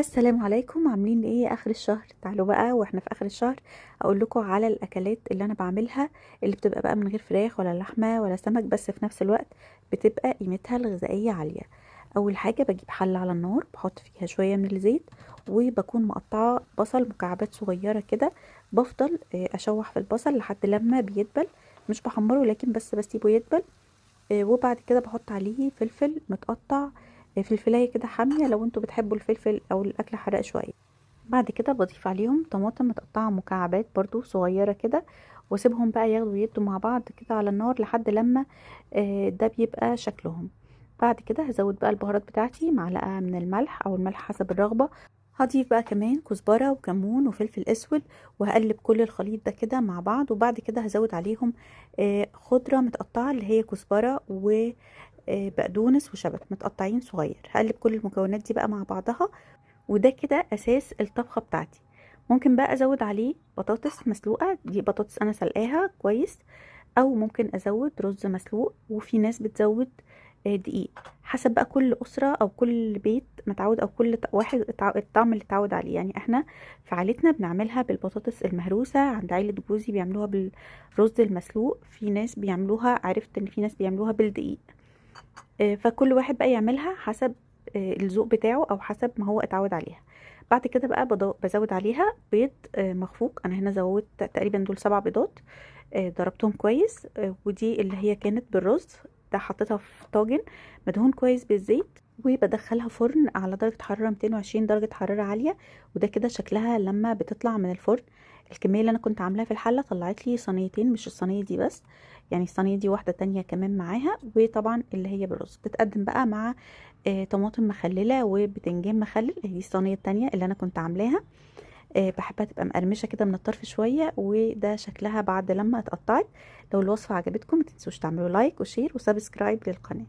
السلام عليكم، عاملين ايه اخر الشهر؟ تعالوا بقى واحنا في اخر الشهر اقول لكم على الاكلات اللي انا بعملها، اللي بتبقى بقى من غير فراخ ولا لحمه ولا سمك، بس في نفس الوقت بتبقى قيمتها الغذائيه عاليه. اول حاجه بجيب حله على النار، بحط فيها شويه من الزيت، وبكون مقطعه بصل مكعبات صغيره كده. بفضل اشوح في البصل لحد لما بيدبل، مش بحمره لكن بس بسيبه يدبل. وبعد كده بحط عليه فلفل متقطع، فلفلايه كده حامية لو انتوا بتحبوا الفلفل او الاكل حراق شوية. بعد كده بضيف عليهم طماطم متقطعة مكعبات برضو صغيرة كده، واسيبهم بقى ياخدوا يدوا مع بعض كده على النار لحد لما ده بيبقى شكلهم. بعد كده هزود بقى البهارات بتاعتي، معلقة من الملح او الملح حسب الرغبة. هضيف بقى كمان كزبرة وكمون وفلفل اسود، وهقلب كل الخليط ده كده مع بعض. وبعد كده هزود عليهم خضرة متقطعة اللي هي كزبرة وبقدونس وشبت متقطعين صغير. هقلب كل المكونات دي بقى مع بعضها، وده كده اساس الطبخة بتاعتي. ممكن بقى ازود عليه بطاطس مسلوقة، دي بطاطس انا سلقاها كويس، او ممكن ازود رز مسلوق، وفي ناس بتزود دقيق. حسب بقى كل اسره او كل بيت متعود، او كل واحد الطعم اللي اتعود عليه. يعني احنا في عيلتنا بنعملها بالبطاطس المهروسه، عند عيله جوزي بيعملوها بالرز المسلوق، في ناس بيعملوها، عرفت ان في ناس بيعملوها بالدقيق. فكل واحد بقى يعملها حسب الذوق بتاعه او حسب ما هو اتعود عليها. بعد كده بقى بزود عليها بيض مخفوق. انا هنا زودت تقريبا دول 7 بيضات، ضربتهم كويس. ودي اللي هي كانت بالرز، ده حطيتها في طاجن مدهون كويس بالزيت، وبدخلها فرن على درجة حرارة 220 درجة حرارة عالية. وده كده شكلها لما بتطلع من الفرن. الكمية اللي انا كنت عاملاها في الحلة طلعت لي صينيتين، مش الصينية دي بس، يعني الصينية دي واحدة تانية كمان معاها. وطبعا اللي هي بالرز بتتقدم بقى مع طماطم مخللة وبتنجان مخلل، دي الصينية التانية اللي انا كنت عاملاها. بحبها تبقى مقرمشه كده من الطرف شويه، وده شكلها بعد لما اتقطعت. لو الوصفه عجبتكم متنسوش تعملوا لايك وشير وسبسكرايب للقناه.